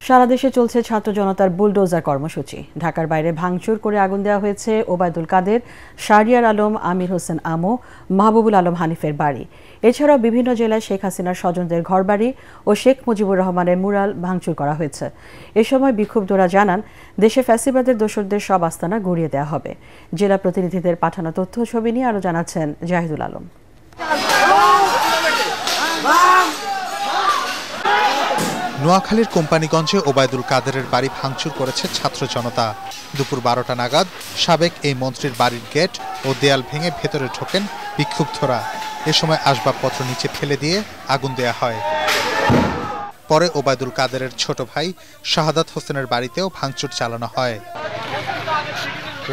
সারা দেশে চলছে ছাত্র জনতার বুলডোজার কর্মসূচি। ঢাকার বাইরে ভাঙচুর করে আগুন দেওয়া হয়েছে ওবায়দুল কাদের, শাহরিয়ার আলম, আমির হোসেন আমো, মাহবুবুল আলম হানিফের বাড়ি। এছাড়াও বিভিন্ন জেলায় শেখ হাসিনার স্বজনদের ঘরবাড়ি ও শেখ মুজিবুর রহমানের মুরাল ভাঙচুর করা হয়েছে। এ সময় বিক্ষুব্ধরা জানান, দেশে ফ্যাসিবাদের দোসরদের সব আস্তানা গুঁড়িয়ে দেওয়া হবে। জেলা প্রতিনিধিদের পাঠানো তথ্য ছবি নিয়ে আরও জানাচ্ছেন জাহিদুল আলম। নোয়াখালীর কোম্পানিগঞ্জে ওবায়দুল কাদেরের বাড়ি ভাঙচুর করেছে ছাত্র জনতা। দুপুর 12টা নাগাদ সাবেক এই মন্ত্রীর বাড়ির গেট ও দেয়াল ভেঙে ভেতরে ঢোকেন বিক্ষুব্ধরা। এ সময় আসবাবপত্র নিচে ফেলে দিয়ে আগুন দেয়া হয়। পরে ওবায়দুল কাদেরের ছোট ভাই শাহাদাত হোসেনের বাড়িতেও ভাঙচুর চালানো হয়।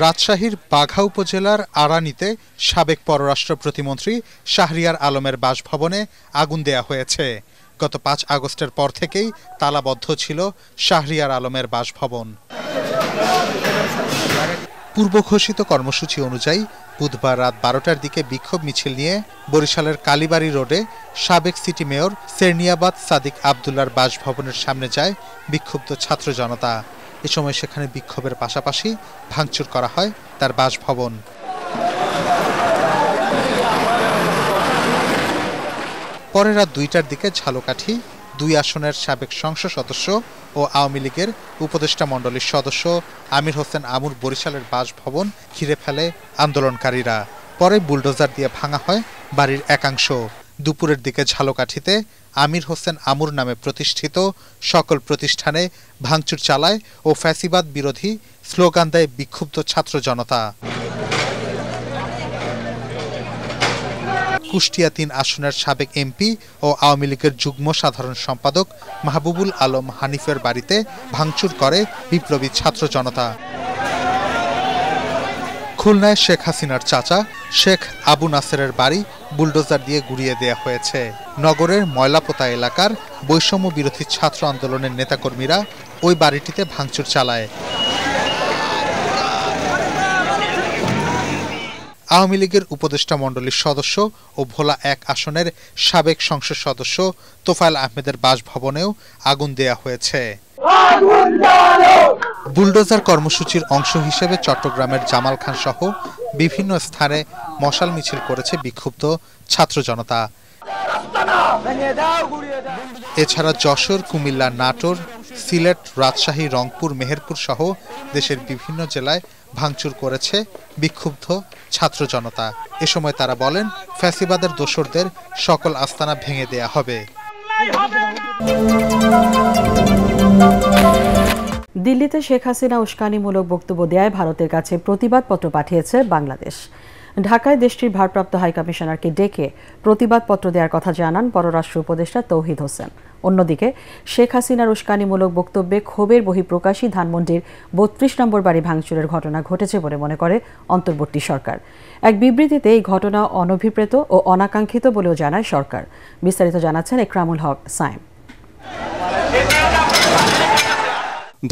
রাজশাহীর বাঘা উপজেলার আড়ানীতে সাবেক পররাষ্ট্র প্রতিমন্ত্রী শাহরিয়ার আলমের বাসভবনে আগুন দেয়া হয়েছে। গত 5 আগস্টের পর থেকেই তালাবদ্ধ ছিল শাহরিয়ার আলমের বাসভবন। পূর্ব ঘোষিত কর্মসূচি অনুযায়ী বুধবার রাত 12টার দিকে বিক্ষোভ মিছিল নিয়ে বরিশালের কালীবাড়ি রোডে সাবেক সিটি মেয়র সেরনিয়াবাদ সাদিক আবদুল্লার বাসভবনের সামনে যায় বিক্ষুব্ধ ছাত্র জনতা। এ সময় সেখানে বিক্ষোভের পাশাপাশি ভাঙচুর করা হয় তার বাসভবন। পরে রাত 2টার দিকে ঝালকাঠি 2 আসনের সাবেক সংসদ সদস্য ও আওয়ামী লীগের উপদেষ্টা মণ্ডলীর সদস্য আমির হোসেন আমুর বরিশালের বাসভবন ঘিরে ফেলে আন্দোলনকারীরা। পরে বুলডোজার দিয়ে ভাঙা হয় বাড়ির একাংশ। দুপুরের দিকে ঝালকাঠিতে আমির হোসেন আমুর নামে প্রতিষ্ঠিত সকল প্রতিষ্ঠানে ভাঙচুর চালায় ও ফ্যাসিবাদ বিরোধী স্লোগান দেয় বিক্ষুব্ধ ছাত্র জনতা। কুষ্টিয়া 3 আসনের সাবেক এমপি ও আওয়ামী লীগের যুগ্ম সাধারণ সম্পাদক মাহবুবুল আলম হানিফের বাড়িতে ভাঙচুর করে বিপ্লবী ছাত্র জনতা। খুলনায় শেখ হাসিনার চাচা শেখ আবু নাসেরের বাড়ি বুলডোজার দিয়ে গুঁড়িয়ে দেয়া হয়েছে। নগরের ময়লাপোতা এলাকার বৈষম্য বিরোধী ছাত্র আন্দোলনের নেতাকর্মীরা ওই বাড়িটিতে ভাঙচুর চালায়। আওয়ামী লীগের উপদেষ্টা মণ্ডলীর সদস্য ও ভোলা 1 আসনের সাবেক সংসদ সদস্য তোফায়েল আহমেদের বাসভবনেও আগুন দেয়া হয়েছে। বুলডোজার কর্মসূচির অংশ হিসেবে চট্টগ্রামের জামাল খান সহ বিভিন্ন স্থানে মশাল মিছিল করেছে বিক্ষুব্ধ ছাত্র জনতা। এছাড়া যশোর, কুমিল্লা, নাটোর, সিলেট, রাজশাহী, রংপুর, মেহেরপুর সহ দেশের বিভিন্ন জেলায় ভাঙচুর করেছে বিক্ষুব্ধ ছাত্র জনতা। এ সময় তারা বলেন, ফ্যাসিবাদের দোসরদের সকল আস্তানা ভেঙে দেয়া হবে। দিল্লিতে শেখ হাসিনা উস্কানিমূলক বক্তব্য দেয়ায় ভারতের কাছে প্রতিবাদপত্র পাঠিয়েছে বাংলাদেশ। ঢাকায় দেশটির ভারপ্রাপ্ত হাইকমিশনারকে ডেকে প্রতিবাদপত্র দেওয়ার কথা জানান পররাষ্ট্র উপদেষ্টা তৌহিদ হোসেন। অন্যদিকে শেখ হাসিনার উস্কানিমূলক বক্তব্যে ক্ষোভের বহিঃপ্রকাশই ধানমন্ডির 32 নম্বর বাড়ি ভাঙচুরের ঘটনা ঘটেছে বলে মনে করে অন্তর্বর্তী সরকার। এক বিবৃতিতে এই ঘটনা অনভিপ্রেত ও অনাকাঙ্ক্ষিত বলেও জানায় সরকার। বিস্তারিত জানাচ্ছেন একরামুল হক সাইম।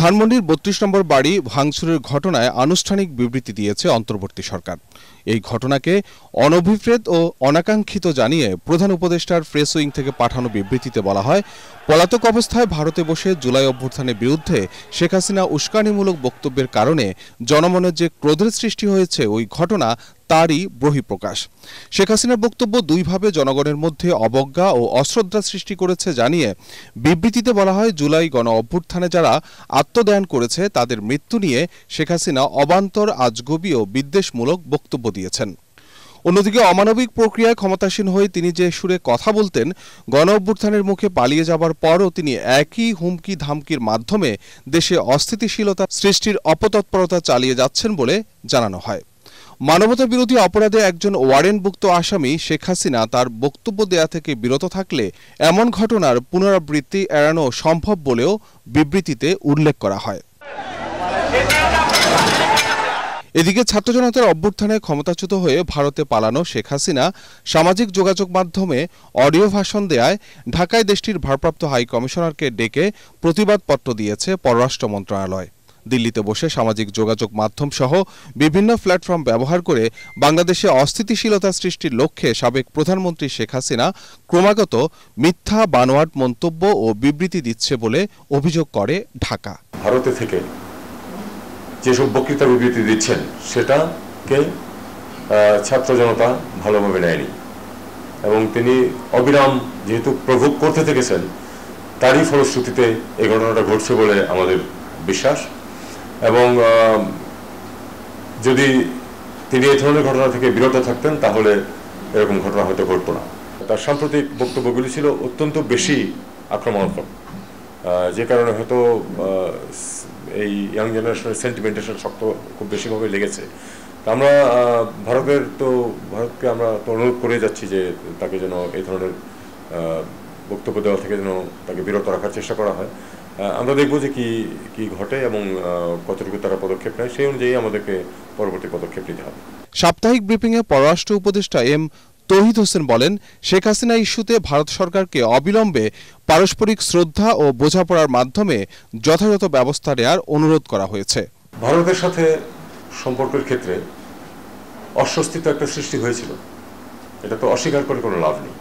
ধানমন্ডির 32 নম্বর বাড়ি ভাঙচুরের ঘটনায় আনুষ্ঠানিক বিবৃতি দিয়েছে অন্তর্বর্তী সরকার। এই ঘটনাকে অনভিপ্রেত ও অনাকাঙ্ক্ষিত জানিয়ে প্রধান উপদেষ্টার প্রেস উইং থেকে পাঠানো বিবৃতিতে বলা হয়, পলাতক অবস্থায় ভারতে বসে জুলাই অভ্যুত্থানের বিরুদ্ধে শেখ হাসিনা উস্কানিমূলক বক্তব্যের কারণে জনমনে যে ক্রোধের সৃষ্টি হয়েছে ওই ঘটনা তারই বহিঃপ্রকাশ। শেখ হাসিনার বক্তব্য দুইভাবে জনগণের মধ্যে অবজ্ঞা ও অশ্রদ্ধা সৃষ্টি করেছে জানিয়ে বিবৃতিতে বলা হয়, জুলাই গণ অভ্যুত্থানে যারা আত্মদান করেছে তাদের মৃত্যু নিয়ে শেখ হাসিনা অবান্তর, আজগবি ও বিদ্বেষমূলক বক্তব্য দিয়েছেন। অন্যদিকে অমানবিক প্রক্রিয়ায় ক্ষমতাসীন হয়ে তিনি যে সুরে কথা বলতেন, গণ অভ্যুত্থানের মুখে পালিয়ে যাবার পরও তিনি একই হুমকি ধামকির মাধ্যমে দেশে অস্থিতিশীলতা সৃষ্টির অপতৎপরতা চালিয়ে যাচ্ছেন বলে জানানো হয়। মানবতা বিরোধী অপরাধে একজন ওয়ারেন্টভুক্ত আসামি শেখ হাসিনা তার বক্তব্য দেয়া থেকে বিরত থাকলে এমন ঘটনার পুনরাবৃত্তি এড়ানো সম্ভব বলেও বিবৃতিতে উল্লেখ করা হয়। এদিকে ছাত্র জনতার অভ্যুত্থানে ক্ষমতাচ্যুত হয়ে ভারতে পালানো শেখ হাসিনা সামাজিক যোগাযোগ মাধ্যমে অডিও ভাষণ দেয়ায় ঢাকায় দেশটির ভারপ্রাপ্ত হাই কমিশনারকে ডেকে প্রতিবাদপত্র দিয়েছে পররাষ্ট্র মন্ত্রণালয়। দিল্লিতে বসে সামাজিক যোগাযোগ মাধ্যম সহ বিভিন্ন প্ল্যাটফর্ম ব্যবহার করে বাংলাদেশে অস্থিতিশীলতা সৃষ্টির লক্ষ্যে সাবেক প্রধানমন্ত্রী শেখ হাসিনা ক্রমাগত মিথ্যা বানোয়াট মন্তব্য ও বিবৃতি দিচ্ছে বলে অভিযোগ করে ঢাকা। ভারতে থেকে যেসব বক্তৃতা বিবৃতি দিচ্ছেন সেটাকে ছাত্র জনতা ভালোভাবে নেয়নি এবং তিনি অবিরাম যেহেতু প্রভোগ করতে থেকেছেন তারই ফলশ্রুতিতে এই ঘটনাটা ঘটছে বলে আমাদের বিশ্বাস এবং যদি তিনি এই ধরনের ঘটনা থেকে বিরত থাকতেন তাহলে এরকম ঘটনা হয়তো ঘটতো না। তার সাম্প্রতিক বক্তব্যগুলি ছিল অত্যন্ত বেশি আক্রমণাত্মক, যে কারণে হয়তো এই ইয়াং জেনারেশনের সেন্টিমেন্টেশন শক্ত খুব বেশিভাবে লেগেছে। আমরা ভারতকে আমরা তো অনুরোধ করে যাচ্ছি যে তাকে যেন এই ধরনের বক্তব্য দেওয়া থেকে যেন তাকে বিরত রাখার চেষ্টা করা হয়। আমরা দেখব যে কি ঘটে এবং কতটুকু তারা পদক্ষেপ নেয়, সেই অনুযায়ী আমাদেরকে পরবর্তী পদক্ষেপ নিতে হবে। সাপ্তাহিক ব্রিফিংয়ে পররাষ্ট্র উপদেষ্টা এম তৌহিদ হোসেন বলেন, শেখ হাসিনা ইস্যুতে ভারত সরকারকে অবিলম্বে পারস্পরিক শ্রদ্ধা ও বোঝাপড়ার মাধ্যমে যথাযথ ব্যবস্থা নেওয়ার অনুরোধ করা হয়েছে। ভারতের সাথে সম্পর্কের ক্ষেত্রে অস্বস্তি তো একটা সৃষ্টি হয়েছিল, এটা তো অস্বীকার করে কোনো লাভ নেই।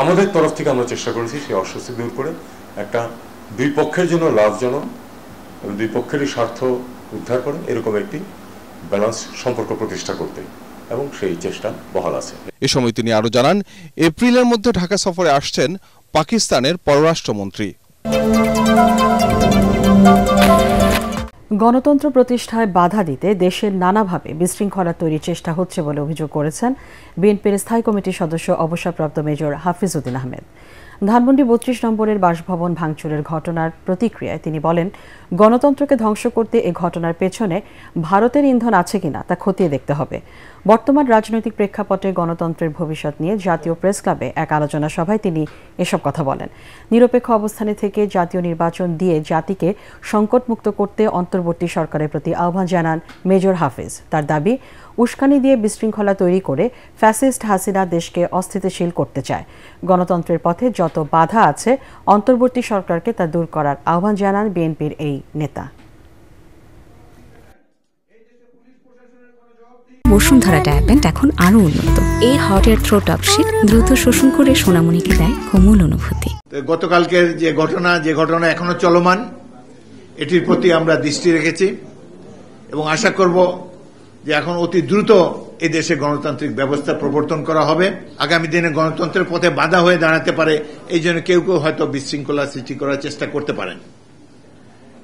আমাদের তরফ থেকে আমরা চেষ্টা করেছি সেই অস্বস্তি দূর করে একটা দুই পক্ষের জন্য লাভজনক এবং দুই পক্ষেরই স্বার্থ উদ্ধার করে এরকম একটি ব্যালেন্স সম্পর্ক প্রতিষ্ঠা করতে, এবং সেই চেষ্টা বহাল আছে। এ সময় তিনি আরো জানান, এপ্রিলের মধ্যে ঢাকা সফরে আসছেন পাকিস্তানের পররাষ্ট্রমন্ত্রী। গণতন্ত্র প্রতিষ্ঠায় বাধা দিতে দেশের নানাভাবে বিশৃঙ্খলা তৈরির চেষ্টা হচ্ছে বলে অভিযোগ করেছেন বিএনপির স্থায়ী কমিটির সদস্য অবসরপ্রাপ্ত মেজর হাফিজ উদ্দিন আহমেদ। ধানমন্ডি ৩২ নম্বরের বাসভবন ভাঙচুরের ঘটনার প্রতিক্রিয়ায় তিনি বলেন, গণতন্ত্রকে ধ্বংস করতে এ ঘটনার পেছনে ভারতের ইন্ধন আছে কিনা তা খতিয়ে দেখতে হবে। বর্তমান রাজনৈতিক প্রেক্ষাপটে গণতন্ত্রের ভবিষ্যৎ নিয়ে জাতীয় প্রেস ক্লাবে এক আলোচনা সভায় তিনি এসব কথা বলেন। নিরপেক্ষ অবস্থানে থেকে জাতীয় নির্বাচন দিয়ে জাতিকে সংকটমুক্ত করতে অন্তর্বর্তী সরকারের প্রতি আহ্বান জানান মেজর হাফিজ। তার দাবি, উস্কানি দিয়ে বিশৃঙ্খলা তৈরি করে ফ্যাসিস্ট হাসিনা দেশকে অস্থিতিশীল করতে চায়। গণতন্ত্রের পথে যত বাধা আছে অন্তর্বর্তী সরকারকে তা দূর করার আহ্বান জানান বিএনপির এই নেতা। বসুন্ধরা ডায়াপেন্ট এখন আরো উন্নত। এই hot air through top sheet দ্রুত শোষণ করে সোনামণিকে দেয় কোমল অনুভূতি। গতকালকের যে ঘটনা এখনো চলমান, এটির প্রতি আমরা দৃষ্টি রেখেছি এবং আশা করব যে এখন অতি দ্রুত এই দেশে গণতান্ত্রিক ব্যবস্থা প্রবর্তন করা হবে। আগামী দিনে গণতন্ত্রের পথে বাধা হয়ে দাঁড়াতে পারে, এই জন্য কেউ হয়তো বিশৃঙ্খলা সৃষ্টি করার চেষ্টা করতে পারেন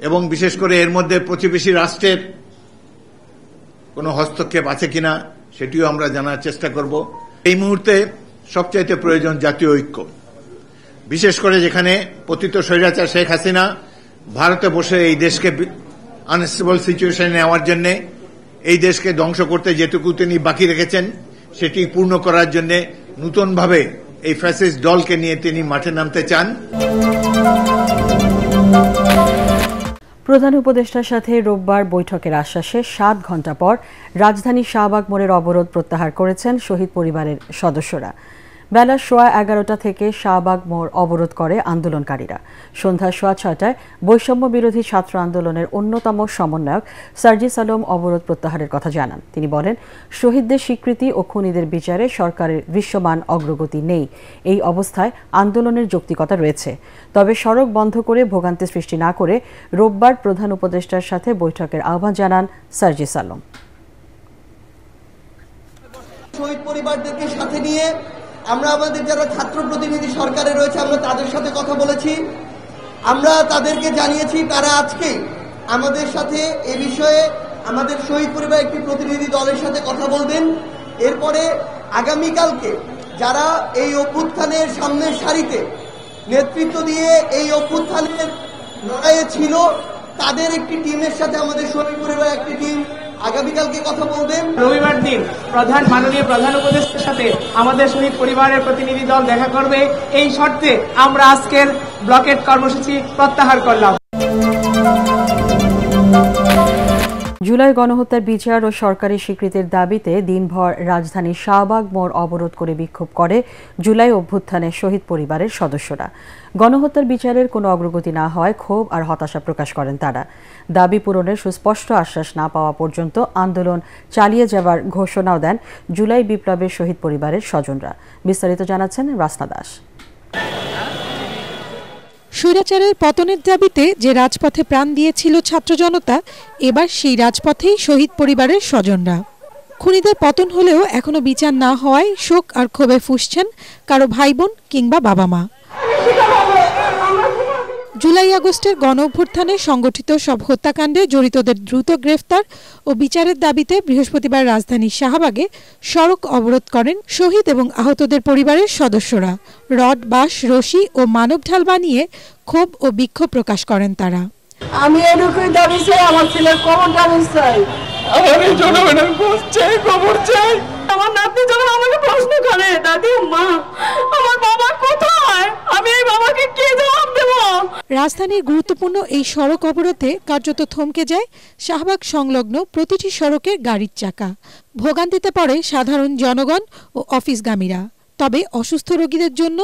এবং বিশেষ করে এর মধ্যে প্রতিবেশী রাষ্ট্রের কোনো হস্তক্ষেপ আছে কিনা সেটিও আমরা জানার চেষ্টা করব। এই মুহূর্তে সবচাইতে প্রয়োজন জাতীয় ঐক্য, বিশেষ করে যেখানে পতিত স্বৈরাচার শেখ হাসিনা ভারতে বসে এই দেশকে আনস্টেবল সিচুয়েশনে নেওয়ার জন্য, এই দেশকে ধ্বংস করতে যেটুকু তিনি বাকি রেখেছেন সেটি পূর্ণ করার জন্য নতুনভাবে এই ফ্যাসিস্ট দলকে নিয়ে তিনি মাঠে নামতে চান। প্রধান উপদেষ্টার সাথে রোববার বৈঠকের আশ্বাসে ৭ ঘণ্টা পর রাজধানী শাহবাগ মোড়ের অবরোধ প্রত্যাহার করেছেন শহীদ পরিবারের সদস্যরা। বেলা 11:15 থেকে শাহবাগ মোড় অবরোধ করে আন্দোলনকারীরা। সন্ধ্যা 6:30টায় বৈষম্য বিরোধী ছাত্র আন্দোলনের অন্যতম সমন্বয়ক সার্জিস আলম অবরোধ প্রত্যাহারের কথা জানান। তিনি বলেন, শহীদদের স্বীকৃতি ও খুনিদের বিচারে সরকারের দৃশ্যমান অগ্রগতি নেই। এই অবস্থায় আন্দোলনের যৌক্তিকতা রয়েছে, তবে সড়ক বন্ধ করে ভোগান্তি সৃষ্টি না করে রোববার প্রধান উপদেষ্টার সাথে বৈঠকের আহ্বান জানান সার্জিস আলম। শহীদ পরিবারদেরকে সাথে নিয়ে আমরা আমাদের যারা ছাত্র প্রতিনিধি সরকারে রয়েছে আমরা তাদের সাথে কথা বলেছি। আমরা তাদেরকে জানিয়েছি তারা আজকে আমাদের সাথে এ বিষয়ে আমাদের শহীদ পরিবার একটি প্রতিনিধি দলের সাথে কথা বলবেন। এরপরে আগামীকালকে যারা এই অভ্যুত্থানের সামনের সারিতে নেতৃত্ব দিয়ে এই অভ্যুত্থানের লড়াইয়ে ছিল তাদের একটি টিমের সাথে আমাদের শহীদ পরিবার একটি টিম আগামীকালকে কথা বলবেন। রবিবার দিন মাননীয় প্রধান উপদেষ্টার সাথে আমাদের শহীদ পরিবারের প্রতিনিধি দল দেখা করবে। এই শর্তে আমরা আজকের ব্লকেট কর্মসূচি প্রত্যাহার করলাম। জুলাই গণহত্যার বিচার ও সরকারি স্বীকৃতির দাবিতে দিনভর রাজধানীর শাহবাগ মোড় অবরোধ করে বিক্ষোভ করে জুলাই অভ্যুত্থানে শহীদ পরিবারের সদস্যরা। গণহত্যার বিচারের কোনো অগ্রগতি না হওয়ায় ক্ষোভ আর হতাশা প্রকাশ করেন তারা। দাবি পূরণের সুস্পষ্ট আশ্বাস না পাওয়া পর্যন্ত আন্দোলন চালিয়ে যাবার ঘোষণাও দেন জুলাই বিপ্লবের শহীদ পরিবারের স্বজনরা। বিস্তারিত জানাচ্ছেন রাসনা দাস। স্বৈরাচারের পতনের দাবিতে যে রাজপথে প্রাণ দিয়েছিল ছাত্র জনতা, এবার সেই রাজপথেই শহীদ পরিবারের স্বজনরা। খুনিদের পতন হলেও এখনো বিচার না হওয়ায় শোক আর ক্ষোভে ফুঁসছেন কারো ভাই বোন কিংবা বাবা মা। জুলাই আগস্টের গণঅভ্যুত্থানে সংগঠিত সব হত্যাকাণ্ডে জড়িতদের দ্রুত গ্রেফতার ও বিচারের দাবিতে বৃহস্পতিবার রাজধানীর শাহবাগে সড়ক অবরোধ করেন শহীদ এবং আহতদের পরিবারের সদস্যরা। রড, বাঁশ, রশি ও মানব ঢাল বানিয়ে ক্ষোভ ও বিক্ষোভ প্রকাশ করেন তারা। আমি এটুকুই দাবি চাই, আমার ছেলের কবর দাবি চাই, আমার জনগণের খোঁজ চাই, কবর চাই। আমার নাতি যখন আমাকে প্রশ্ন করে, দাদি মা আমার বাবা কোথায়, আমি এই বাবাকে কি জবাব দেব? রাজধানীর গুরুত্বপূর্ণ এই সড়ক অবরোধে কার্যত থমকে যায় শাহবাগ সংলগ্ন প্রতিটি সড়কের গাড়ির চাকা। ভোগান্তিতে পড়ে সাধারণ জনগণ ও অফিসগামীরা। তবে অসুস্থ রোগীদের জন্য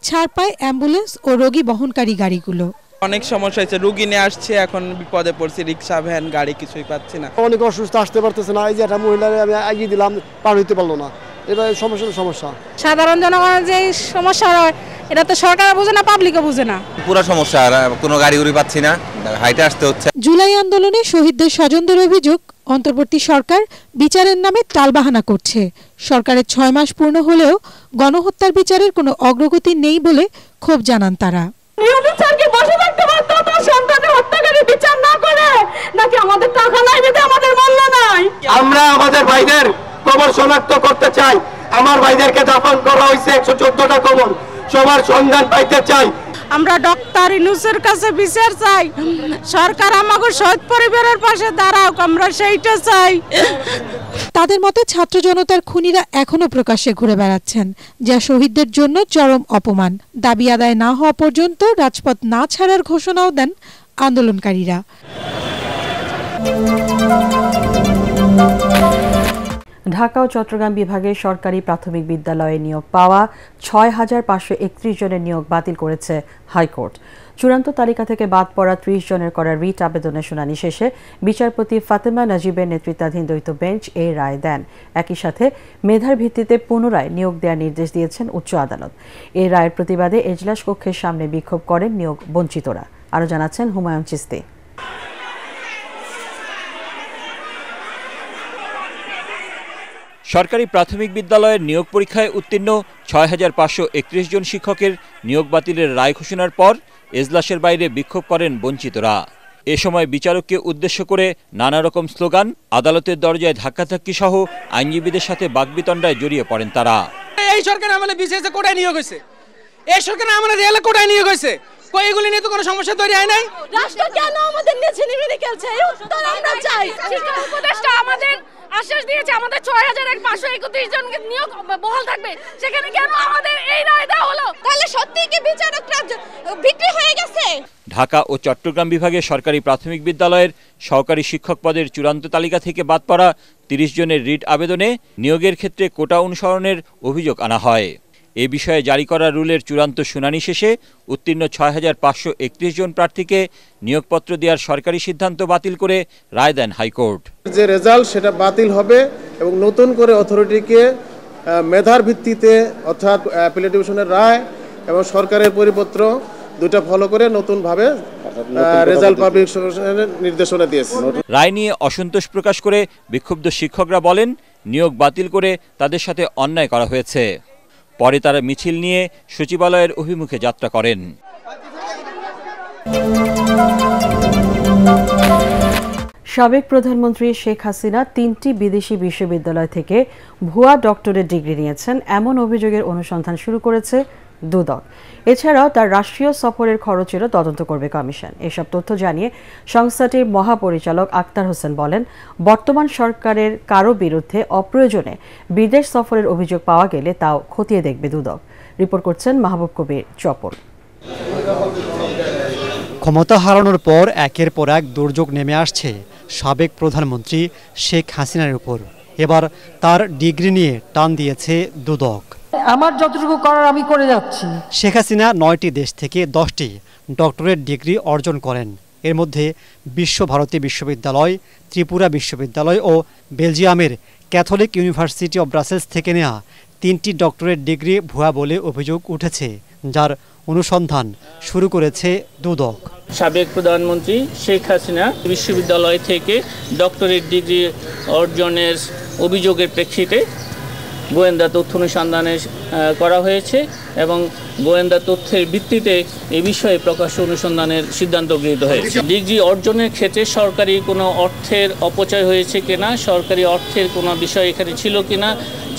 ছাড় পায় অ্যাম্বুলেন্স ও রোগী বহনকারী গাড়িগুলো। অনেক সমস্যা হয়েছে, রুগী নিয়ে আসছে, এখন বিপদে পড়ছি, রিক্সা ভ্যান গাড়ি কিছুই পাচ্ছি না। অনেক অসুস্থ, আসতে পারতেছে না। এই যে একটা মহিলারে আমি আগিয়ে দিলাম, পার হইতে পারলো না। এবার সমস্যা সাধারণ জনগণের যে সমস্যা হয় এটা তো সরকার বুঝে না, পাবলিকও বুঝে না। পুরো সমস্যা, কোনো গাড়ি পাচ্ছি না, হাইটে আসতে হচ্ছে। জুলাই আন্দোলনে শহীদদের স্বজনদের অভিযোগ, অন্তর্বর্তী সরকার বিচারের নামে টালবাহানা করছে। সরকারের 6 মাস পূর্ণ হলেও গণহত্যার বিচারের কোনো অগ্রগতি নেই বলে ক্ষোভ জানান তারা। বসে থাকতে পারতো, তার সন্তানের হত্যাকারী বিচার না করে, নাকি আমাদের টাকা নাই দিতে আমাদের মূল্য নাই? আমরা আমাদের ভাইদের কবর শনাক্ত করতে চাই। আমার ভাইদেরকে দাফন করা হয়েছে 114টা কবর, সবার সন্ধান পাইতে চাই। আমরা ডক্টর ইউনূসের কাছে বিচার চাই, সরকার আমাকে শহীদ পরিবারের পাশে দাঁড়াক, আমরা সেইটা চাই। তাদের মতে ছাত্র জনতার খুনিরা এখনো প্রকাশ্যে ঘুরে বেড়াচ্ছেন, যা শহীদদের জন্য চরম অপমান। দাবি আদায় না হওয়া পর্যন্ত রাজপথ না ছাড়ার ঘোষণাও দেন আন্দোলনকারীরা। ঢাকা ও চট্টগ্রাম বিভাগের সরকারি প্রাথমিক বিদ্যালয়ে নিয়োগ পাওয়া ৬,৫৩১ জনের নিয়োগ বাতিল করেছে হাইকোর্ট। চূড়ান্ত তালিকা থেকে বাদ পড়া ৩০ জনের করা রিট আবেদনের শুনানি শেষে বিচারপতি ফাতেমা নাজিবের নেতৃত্বাধীন দ্বৈত বেঞ্চ এই রায় দেন। একই সাথে মেধার ভিত্তিতে পুনরায় নিয়োগ দেওয়ার নির্দেশ দিয়েছেন উচ্চ আদালত। এই রায়ের প্রতিবাদে এজলাস কক্ষের সামনে বিক্ষোভ করেন নিয়োগ বঞ্চিতরা। আরও জানাচ্ছেন হুমায়ুন চিস্তি। সরকারি প্রাথমিক বিদ্যালয়ের নিয়োগ পরীক্ষায় উত্তীর্ণ ৬,৫৩১ জন শিক্ষকের নিয়োগ বাতিলের রায় ঘোষণার পর এজলাসের বাইরে বিক্ষোভ করেন বঞ্চিতরা। এ সময় বিচারককে উদ্দেশ্য করে নানা রকম স্লোগান, আদালতের দরজায় ধাক্কাধাক্কি সহ আইনজীবীদের সাথে বাকবিতণ্ডায় জড়িয়ে পড়েন তারা। এই সরকার আমলে বিশেষ কোটায় নিয়োগ হয়েছে, এই সরকার আমলে রেল কোটায় নিয়োগ হয়েছে, এগুলি নিয়ে তো কোনো সমস্যা তৈরি হয় নাই। রাষ্ট্র কেন আমাদের নিয়ে ছিনিমিনি খেলছে, এই উত্তর আমরা চাই। শিক্ষা উপদেষ্টা আমাদের আশ্বাস দিয়েছে আমাদের ৬,৫৩১ জনকে নিয়োগ বহাল থাকবে, সেখানে কেন আমাদের এই রায় দেওয়া হলো? তাহলে সত্যিই কি বিচারকরা বিক্রি হয়ে গেছে? ঢাকা ও চট্টগ্রাম বিভাগের সরকারি প্রাথমিক বিদ্যালয়ের সহকারী শিক্ষক পদের চূড়ান্ত তালিকা থেকে বাদ পড়া ৩০ জনের রিট আবেদনে নিয়োগের ক্ষেত্রে কোটা অনুসরণের অভিযোগ আনা হয়। এ বিষয়ে জারি করা রুলের চূড়ান্ত শুনানি শেষে উত্তীর্ণ ৬,৫৩১ জন প্রার্থীকে নিয়োগপত্র দেওয়ার সরকারি সিদ্ধান্ত বাতিল করে রায় দেন হাইকোর্ট। যে রেজাল্ট সেটা বাতিল হবে এবং নতুন করে অথরিটিকে মেধার ভিত্তিতে অর্থাৎ অ্যাপিলেট ডিভিশনের রায় এবং সরকারের পরিপত্র দুটো ফলো করে নতুনভাবে রেজাল্ট পাবলিকেশনের নির্দেশনা দিয়েছে। রায় নিয়ে অসন্তোষ প্রকাশ করে বিক্ষুব্ধ শিক্ষকরা বলেন, নিয়োগ বাতিল করে তাদের সাথে অন্যায় করা হয়েছে। পরে তারা মিছিল নিয়ে সচিবালয়ের অভিমুখে যাত্রা করেন। সাবেক প্রধানমন্ত্রী শেখ হাসিনা ৩টি বিদেশি বিশ্ববিদ্যালয় থেকে ভুয়া ডক্টরেট ডিগ্রি নিয়েছেন এমন অভিযোগের অনুসন্ধান শুরু করেছে দুদক। এছাড়াও তার রাষ্ট্রীয় সফরের খরচেরও তদন্ত করবে কমিশন। এসব তথ্য জানিয়ে সংস্থাটির মহাপরিচালক আক্তার হোসেন বলেন, বর্তমান সরকারের কারো বিরুদ্ধে অপ্রয়োজনে বিদেশ সফরের অভিযোগ পাওয়া গেলে তাও খতিয়ে দেখবে দুদক। রিপোর্ট করছেন মাহবুব কবির চপল। ক্ষমতা হারানোর পর একের পর এক দুর্যোগ নেমে আসছে সাবেক প্রধানমন্ত্রী শেখ হাসিনার উপর। এবার তার ডিগ্রি নিয়ে টান দিয়েছে দুদক। আমার যতটুকু করার আমি করে যাচ্ছি। শেখ হাসিনা 9টি দেশ থেকে 10টি ডক্টরেট ডিগ্রি অর্জন করেন। এর মধ্যে বিশ্বভারতী বিশ্ববিদ্যালয়, ত্রিপুরা বিশ্ববিদ্যালয় ও বেলজিয়ামের ক্যাথলিক ইউনিভার্সিটি অব ব্রাসেলস থেকে নেওয়া 3টি ডক্টরেট ডিগ্রি ভুয়া বলে অভিযোগ উঠেছে, যার অনুসন্ধান শুরু করেছে দুদক। সাবেক প্রধানমন্ত্রী শেখ হাসিনা বিশ্ববিদ্যালয় থেকে ডক্টরেট ডিগ্রি অর্জনের অভিযোগের প্রেক্ষিতে গোয়েন্দা তথ্য অনুসন্ধানে করা হয়েছে এবং গোয়েন্দা তথ্যের ভিত্তিতে এ বিষয়ে প্রকাশ্য অনুসন্ধানের সিদ্ধান্ত গৃহীত হয়েছে। ডিগ্রি অর্জনের ক্ষেত্রে সরকারি কোনো অর্থের অপচয় হয়েছে কিনা, সরকারি অর্থের কোনো বিষয় এখানে ছিল কিনা,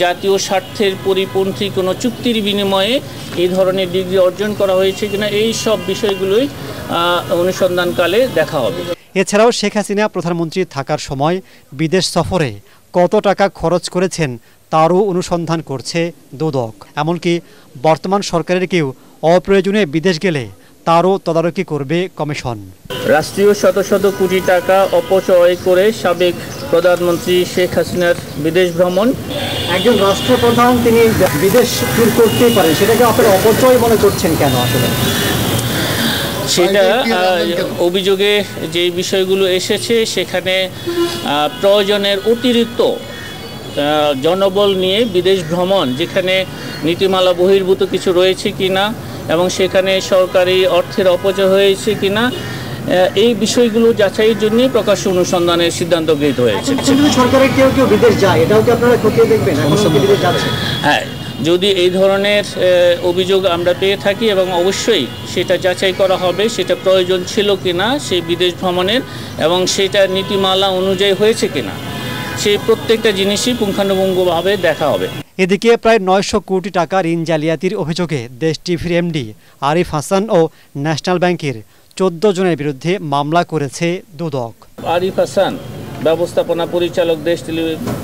জাতীয় স্বার্থের পরিপন্থী কোনো চুক্তির বিনিময়ে এই ধরনের ডিগ্রি অর্জন করা হয়েছে কিনা, এই সব বিষয়গুলোই অনুসন্ধানকালে দেখা হবে। এছাড়াও শেখ হাসিনা প্রধানমন্ত্রী থাকার সময় বিদেশ সফরে কত টাকা খরচ করেছেন তারও অনুসন্ধান করছে দুদক। এমনকি বর্তমান সরকারের কেউ অপ্রয়োজনে বিদেশ গেলে তারও তদারকি করবে কমিশন। রাষ্ট্রীয় শত শত কোটি টাকা অপচয় করে সাবেক প্রধানমন্ত্রী শেখ হাসিনার বিদেশ ভ্রমণ। একজন রাষ্ট্রপ্রধান তিনি বিদেশ ট্যুর করতেই পারেন, সেটাকে আপনারা অপচয় মনে করছেন কেন? আসলে সেটা অভিযোগে যে বিষয়গুলো এসেছে সেখানে প্রয়োজনের অতিরিক্ত জনবল নিয়ে বিদেশ ভ্রমণ, যেখানে নীতিমালা বহির্ভূত কিছু রয়েছে কিনা এবং সেখানে সরকারি অর্থের অপচয় হয়েছে কিনা, এই বিষয়গুলো যাচাইয়ের জন্য প্রকাশ্য অনুসন্ধানের সিদ্ধান্ত গৃহীত হয়েছে। সরকারের কেউ কেউ বিদেশ যায়, এটাও কি আপনারা খতিয়ে দেখবেন? হ্যাঁ, যদি এই ধরনের অভিযোগ আমরা পেয়ে থাকি এবং অবশ্যই সেটা যাচাই করা হবে, সেটা প্রয়োজন ছিল কিনা সেই বিদেশ ভ্রমণের এবং সেটা নীতিমালা অনুযায়ী হয়েছে কিনা, সেই প্রত্যেকটা জিনিসই পুঙ্খানুপুঙ্খভাবে দেখা হবে। এদিকে প্রায় 900 কোটি টাকা ঋণ জালিয়াতির অভিযোগে দেশ টিভির এমডি আরিফ হাসান ও ন্যাশনাল ব্যাংকের 14 জনের বিরুদ্ধে মামলা করেছে দুদক। আরিফ হাসান, ব্যবস্থাপনা পরিচালক, দেশ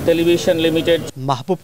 টেলিভিশন লিমিটেড। মাহবুব।